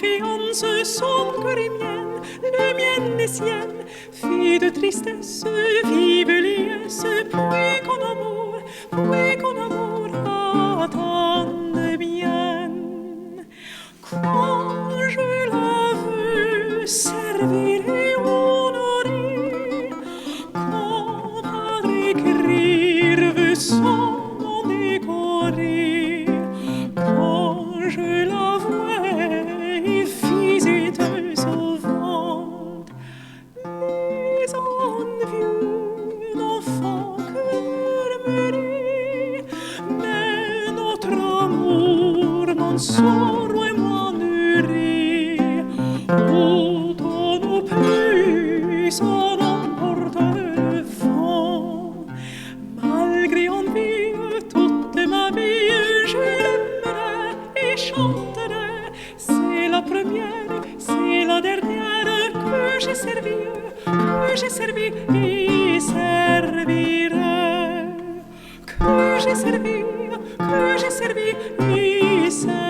méfiance, son cœur est mienne, le mien est sienne. Fille de tristesse, vive liesse, puis qu'on amour attende bien. Quand je la veux servir et honorer, quand par écrire veut son nom décorer, quand je la vois visiteuse au vent, les envieux d'enfants que murmurer, mais notre amour non sort loin mûri, autant nous plus s'en emporte le vent. Malgré envie, toute ma vie, je l'aimerai et chanterai. C'est la première, c'est la dernière que j'ai servi et servirai. Que j'ai servi et servirai.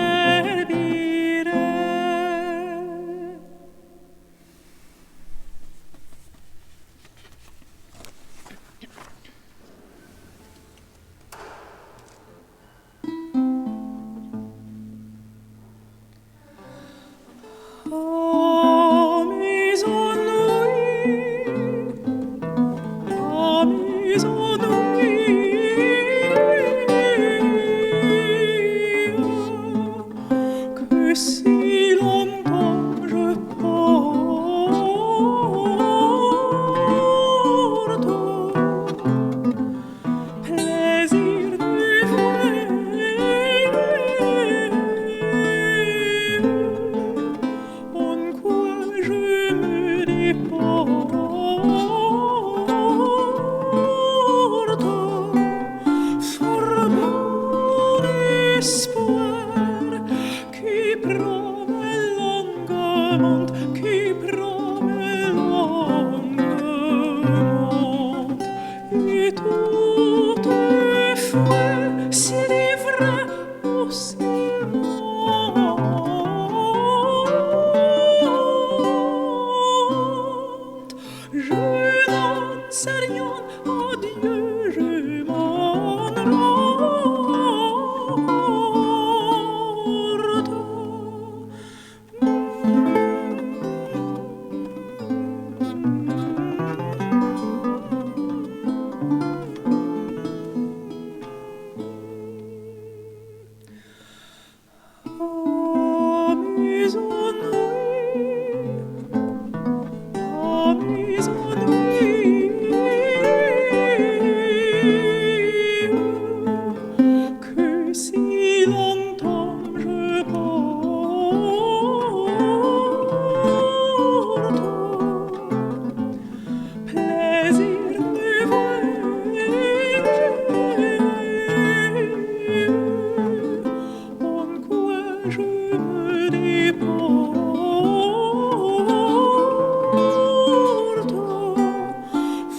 Si longtemps je porte plaisir du vrai, en quoi je me déporte, fort bon espoir qui promet longuement, qui promet longuement, et toutefois s'il est vrai aussi je n'en sais rien, adieu, je m'en que si longtemps je porte plaisir de vrai, en quoi je me déporte,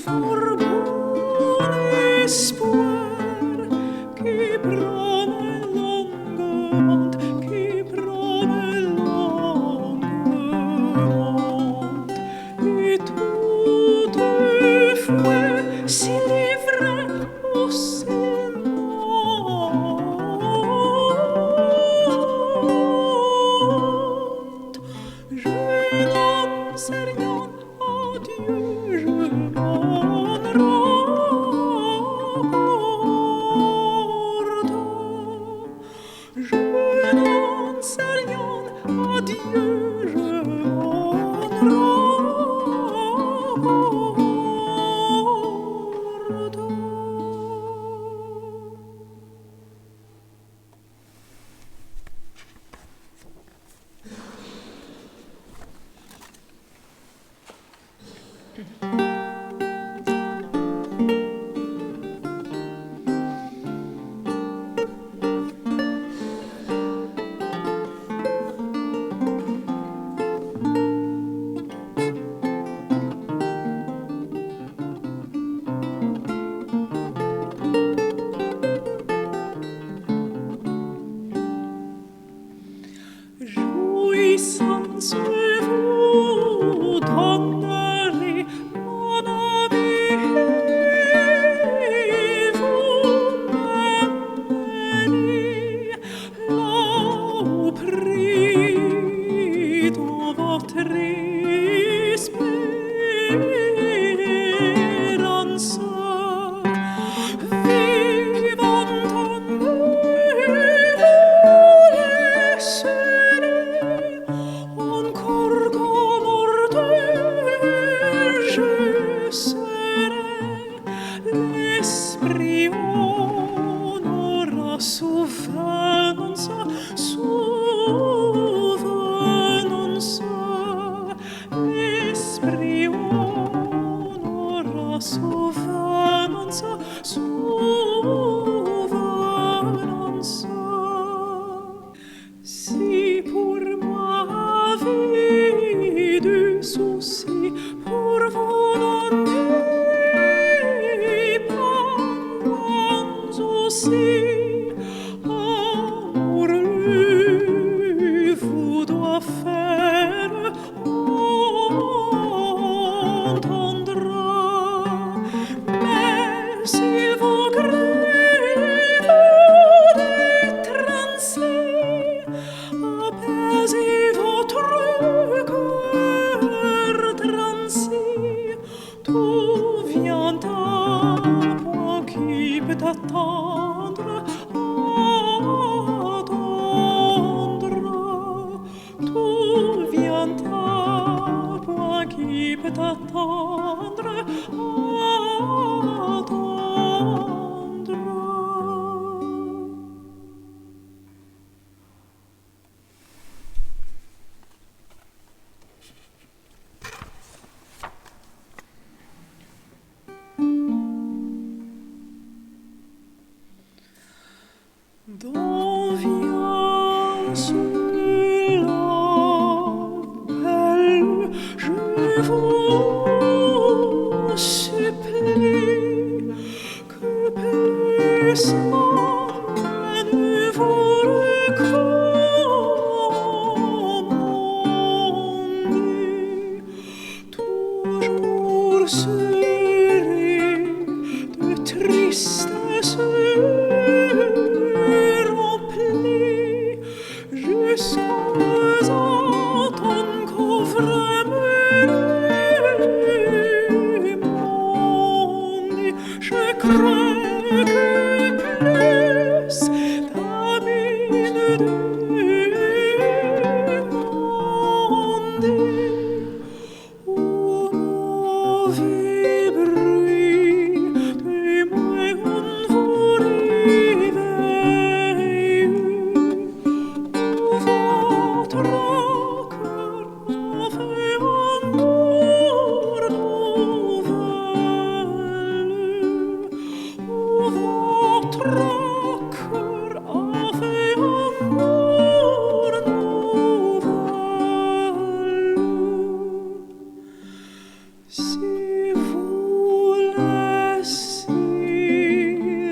fort bon espoir qui promet longuement, qui promet longuement, et toutefois s'il est vrai aussi je n'en sais rien, adieu, je m'en rapporte. Je n'en sais rien, adieu, je m'en vous donnerez mon avis et vous m'amenez là au prix de votre espérance. Vivant en encore comme ordure, je serai l'esprit honora souvenance, souvenance, l'esprit honora souvenance, souvenance. Si pour ma vie du souci, pour vous donner pas aussi, amoureux vous doit faire entendre, mais s'il vous grève d'être ainsi, apaisez votre cœur transi, tout vient à point qui peut attendre, attendre, tout vient à point qui peut attendre, attendre. D'où vient celui-là, belle, je vous supplie, que personne ne vous recommande, toujours serez de tristesse rempli, jusqu'aux automnes couvre me monde. Je crois que plus d'amis ne demandent, au mauvais bruit témoin vous réveille, votre cœur a fait amour nouvelle, votre cœur a fait amour nouvelle. Si vous laissez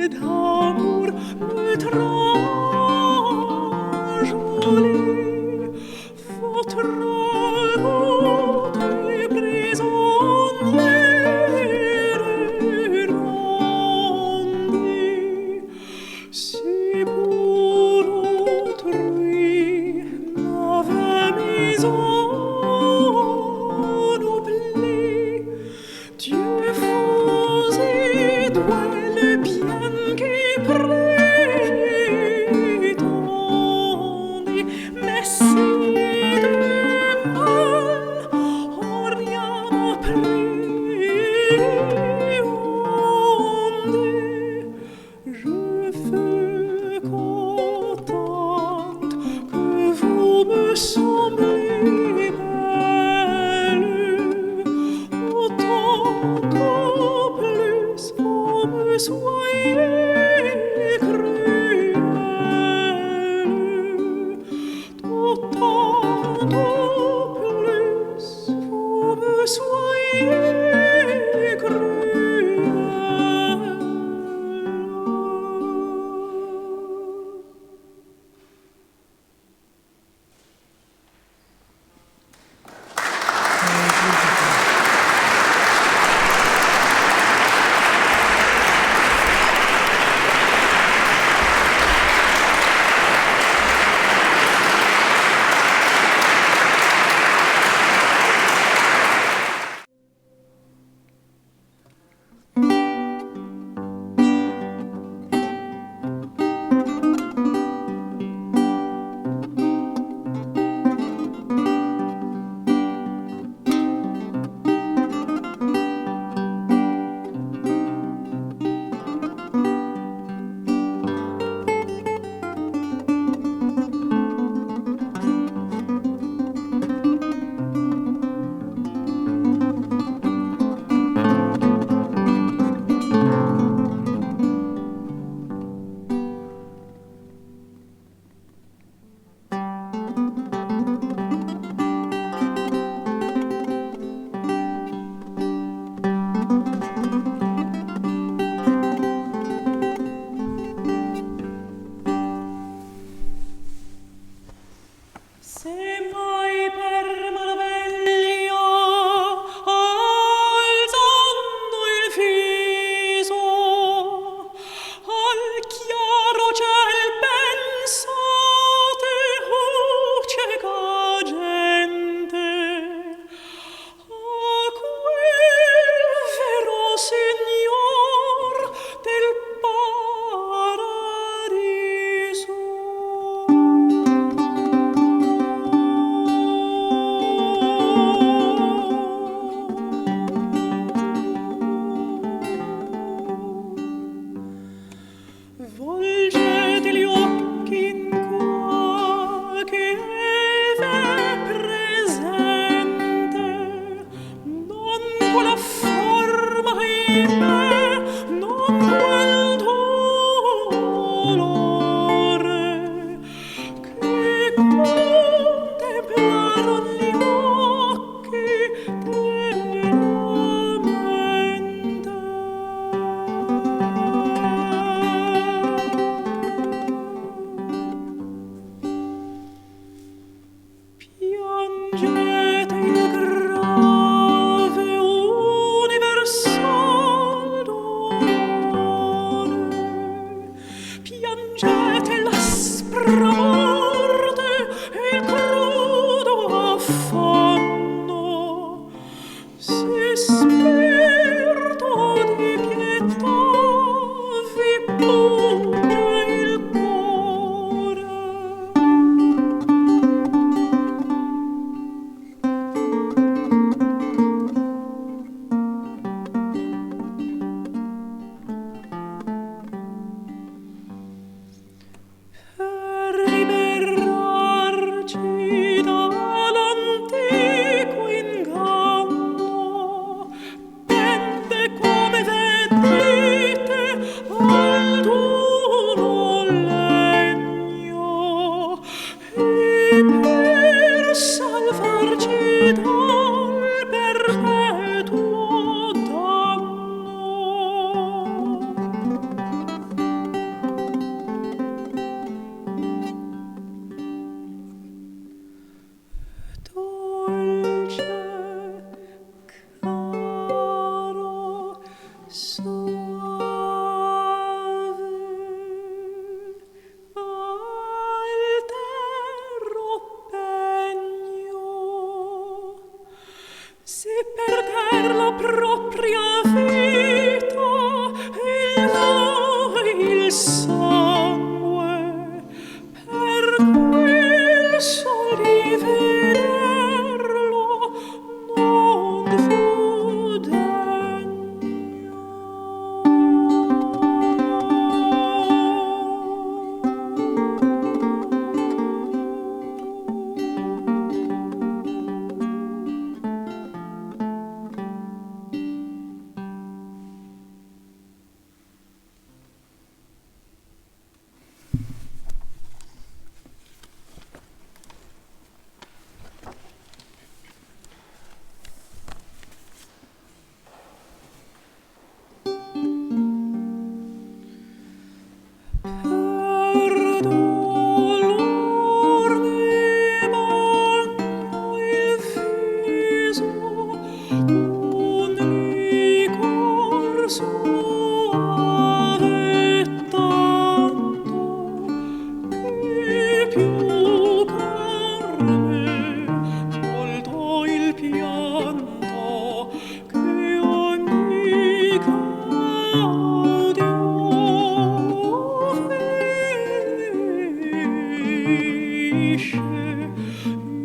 d'amour me tranjoler, votre route est prisonnière rendue. Si pour autrui m'avait mis en oubli, Dieu vous y doit le bien qui prétendait, mais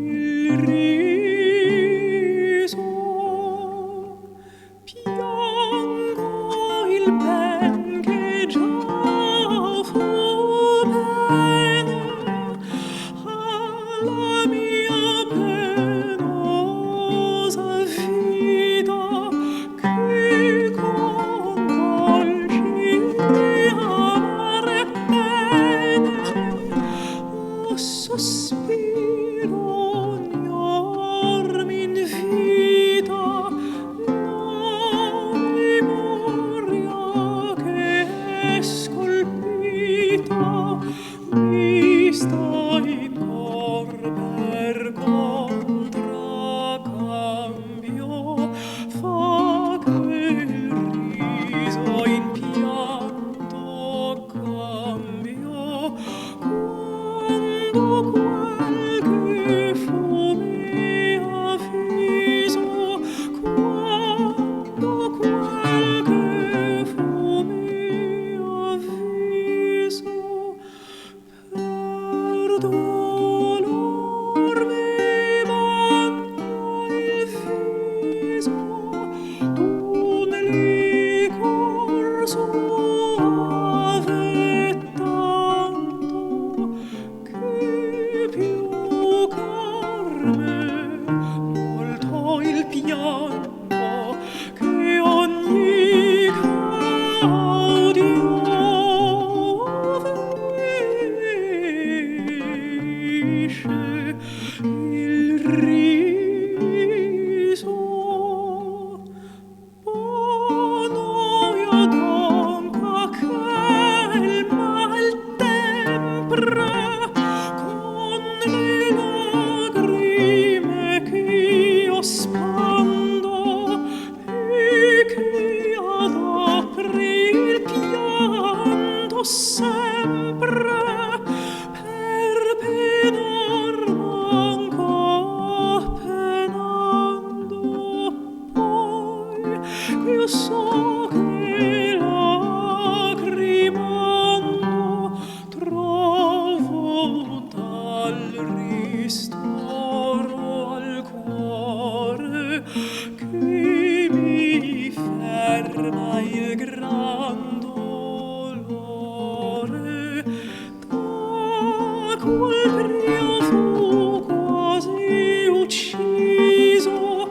il riso. Piango il ben che già fu bene alla mia penosa vita, che con dolci amare pene a sospiro ognor m'invita la memoria che è scolpita mi sta in cor per contracambio, fa che il riso in pianto cambio quando qualche fome avviso, quando qualche fome avviso. Per dolor mi manca il viso d'un licor soave tanto, che più car me molto il pianto che ogni gaudio ferisce il riso. Noi adonca che il mal tempra con le lagrime ch'io spando e che adopri il pianto sempre per penar manco penando poi, ch'io so che lacrimando trovo tal ristoro al cuore che mi ferma il gran dolore. Da quel brio fu quasi ucciso,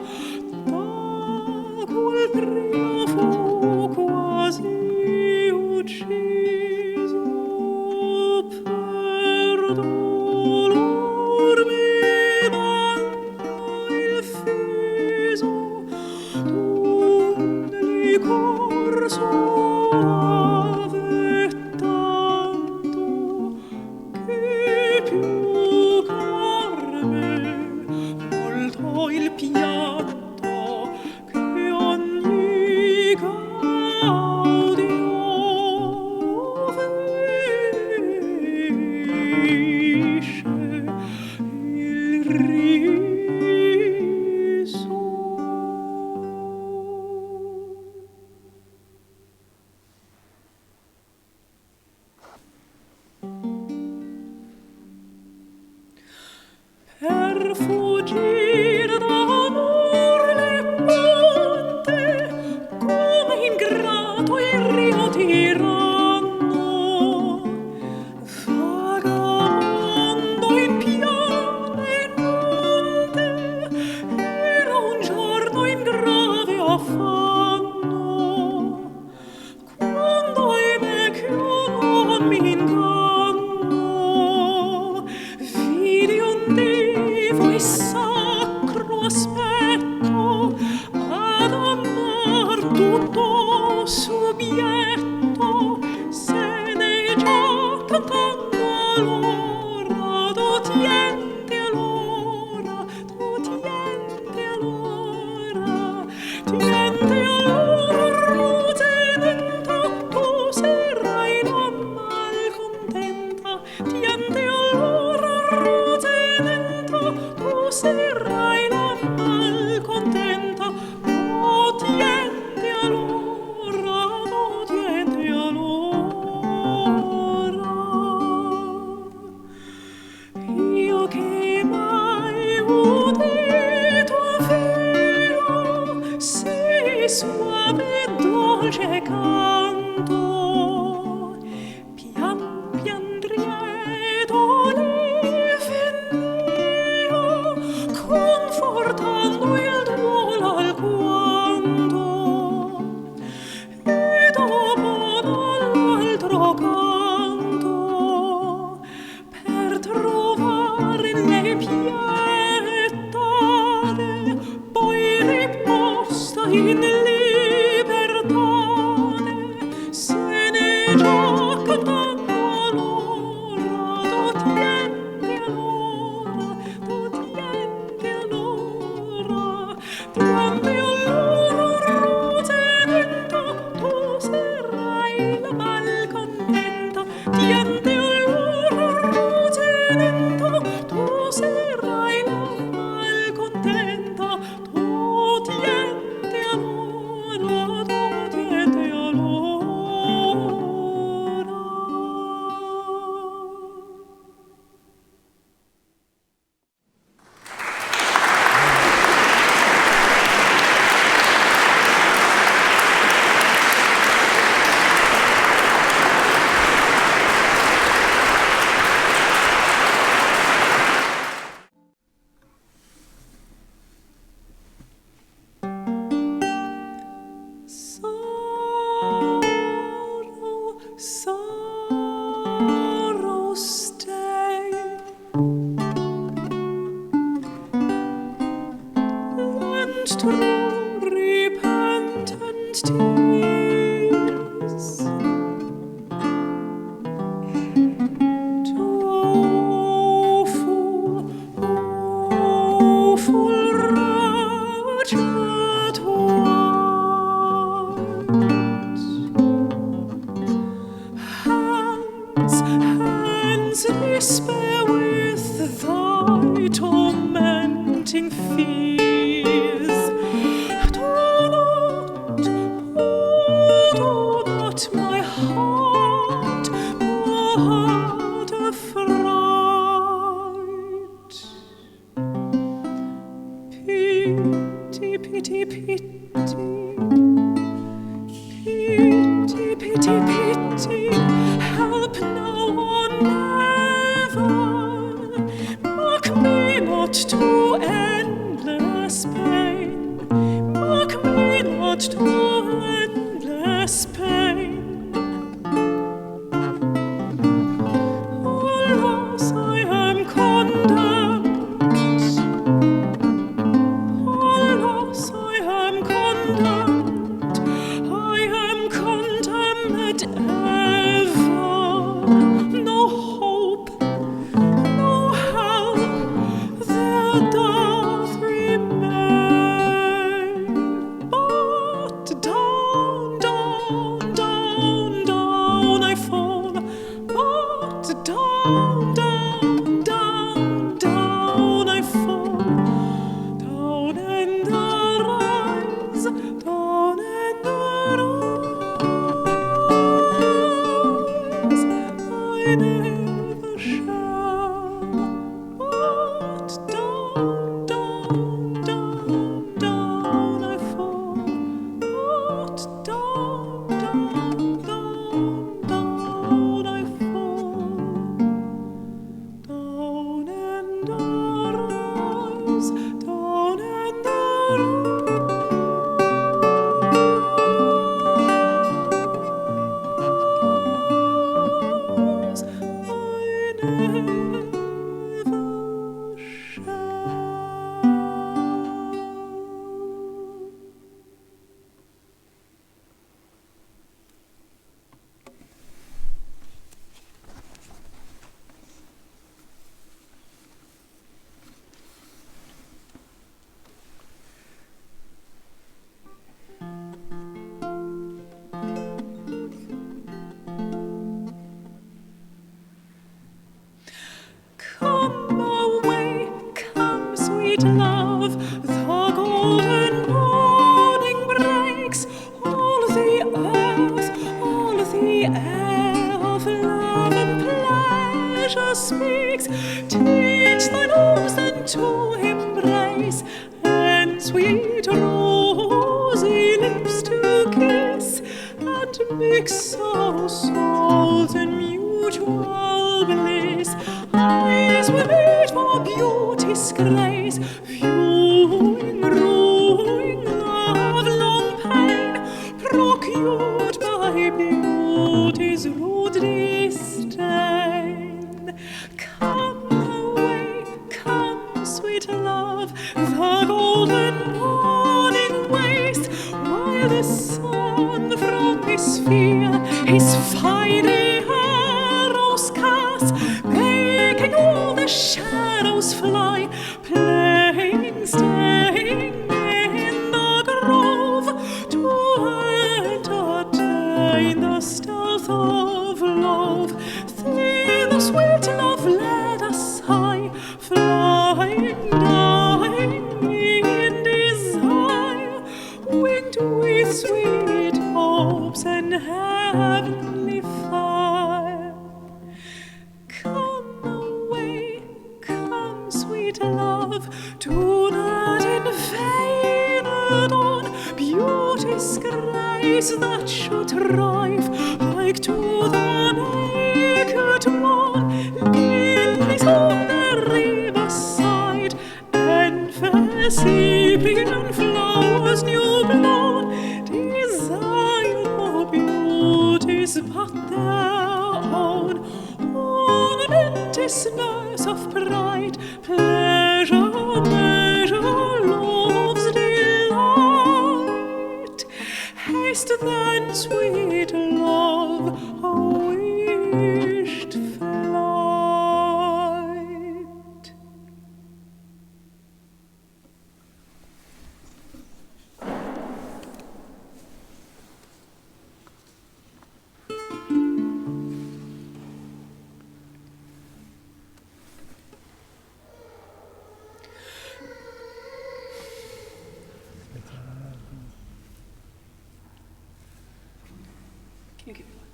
da quel brio fu quasi ucciso. Per dolor mi manca il viso d'un licor soave tanto, che più car me molto il pianto che ogni gaudio ferisce il riso. Per fuggire d'amor le ponte, come ingrato il rio tiranno, vagabondo in piana e in monte, era un giorno in grave affanno, quando ahimè che io non mi inganno, vidi un divo e sacro aspetto ad amar tutto subbietto, se ne già cantando allora, dotiente allora, dotiente allora, tiente allora, rotenenta, tu sarai non malcontenta, tiente allora, rotenenta, tu sarai non malcontenta, dotiente allora, dotiente allora. Io che mai udito avevo sì suave e dolce canto. Pian pian drieto vennio, confortando il duolo alquanto. E dopo dall'altro canto, per trovare le pietate, poi riposta in libertade, se ne gioca tanto l'ora, tienti allora, tienti allora, rotenendo, tu sarai la malcontenta, tienti allora, rotenendo, tu sarai la malcontenta, tu tienti allora, tu tienti allora. Sorrow, stay, and true repentant tears, to woeful wretched ones. Hands, despair with thy tormenting fears. Do not my heart affright. Pity, pity, pity, pity, pity, pity, help now or never. Mark me not to endless pain, mark me not to endless pain. Alas, I am condemned, alas, I am condemned, I am condemned ever. No hope, no help, there doth remain. But down, down, down, down I fall. But down, down, down, down I fall. Down and arise, down and arise. I never shall. But down, reach thine arms and to embrace, and sweet rosy lips to kiss, and mix our souls in mutual bliss. Eyes were made for beauty's grace, viewing, ruing love, long pain, procured by beauty's rude disdain. Come away, come, sweet love, the golden morning wastes, while the sun from his sphere his fiery arrows cast, making all the shadows fly, playing, staying in the grove, to entertain the stealth of love. Till the sweet love led us high, flying, dying in desire, winged with sweet hopes and heavenly fire. Come away, come, sweet love, do not in vain adorn beauty's grace that should thrive like to the naked morn. Lilies on the riverside, and fair Cyprian flowers new blown, desire no beauties but their own. Ornament is nurse of pride, pleasure, measure, love's delight. Haste then, sweet love, a wished flight. Can you give me one?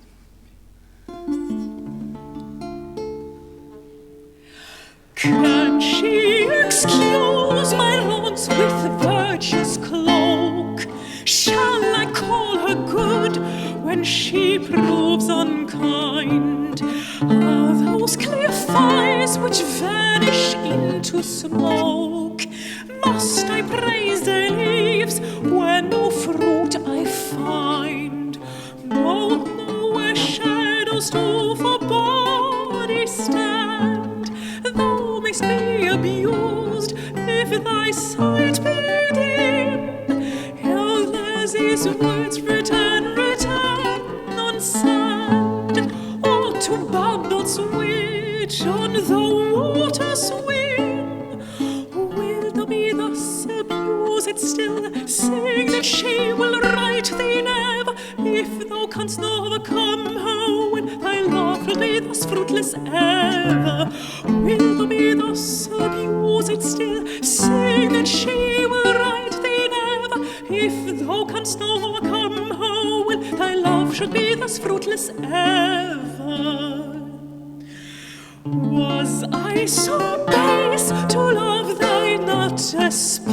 Can she excuse my wrongs with virtue's cloak? Shall I call her good when she proves unkind? Are those clear fires which vanish into smoke? Must I praise their leaves when no fruit I find? No, no, where shadows do for bodies stand, thou mayst be abused if thy sight be dim. Illness is words written on sand, or to bubbles which on the water swim. Will thou be thus abused still, saying that she will right thee never, if thou canst not overcome her, when thy love will be thus fruitless ever? Will thou be thus abused still, saying that she will right thee never, if thou canst not overcome her, when thy love should be thus fruitless ever? Was I so base to love thy not espy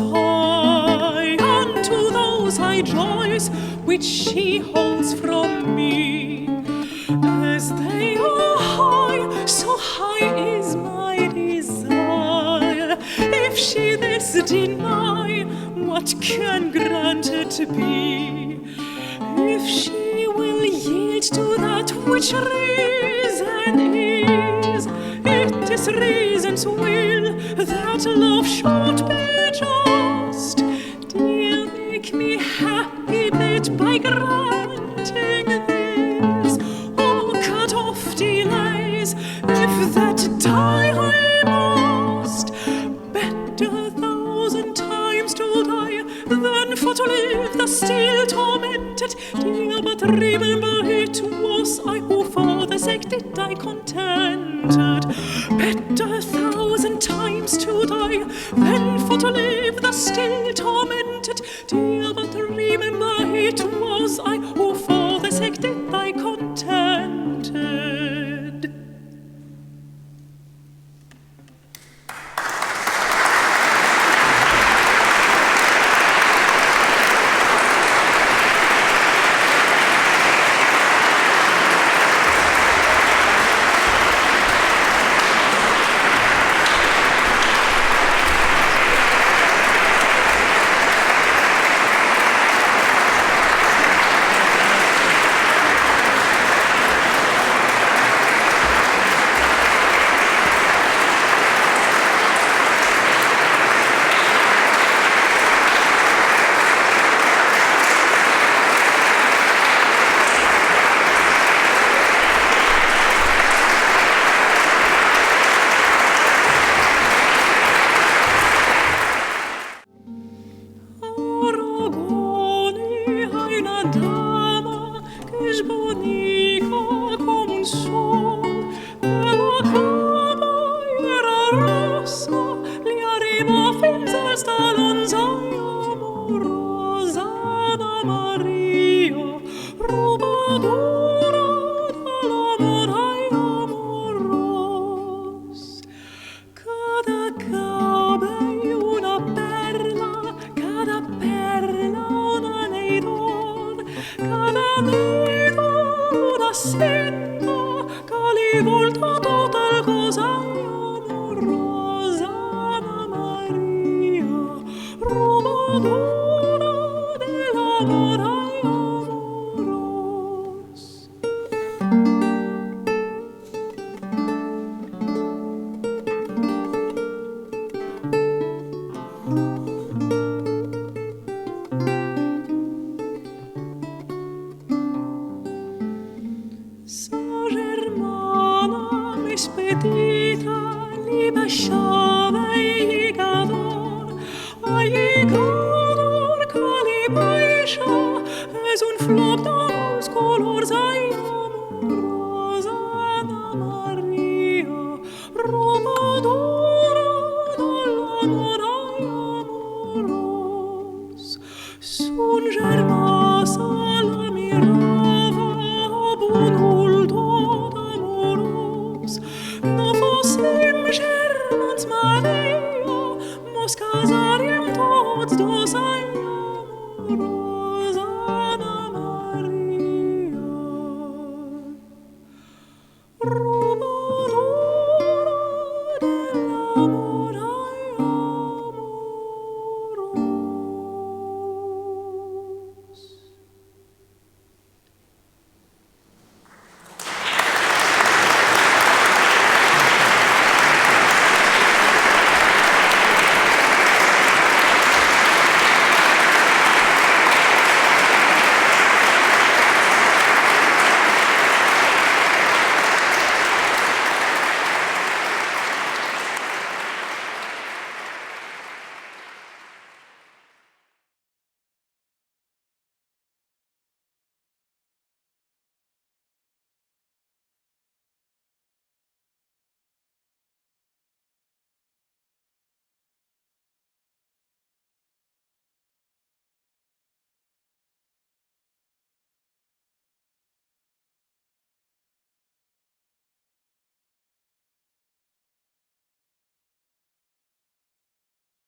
unto those high joys which she holds from me? As they are high, so high is my desire. If she this deny, what can granted be? If she will yield to that which reason is, it is reason's will that love should be just. Dear, make me happy bit by granting this, or cut off delays if that die I must. Better 1,000 times to die than for to live thus still tormented. Dear, but remember it was I who for the sake did die contented. Better 1,000 times to die than for to live thus still tormented. Dear, but remember it was I who for the sake did die contented. rossa li arriba fins als talons. Ai, amorosa Anna Maria, rubadora de l'amor, ai, amorós. Cada cabell una perla, cada perla un anell d'or, cada dit una cinta que li volta tot el cos. Ai, amorosa Anna Maria, robadora de l'amor, ai, amorós. Sa germana més petita li baixava i lligador, ai, lligador que li baixa és un flop de molts colors. Ai, amorosa Anna Maria, robadora de l'amor, ai, amorós. Son germà se la mirava amb un ull tot amorós. No fóssim germans, me deia, mos casaríem tots dos.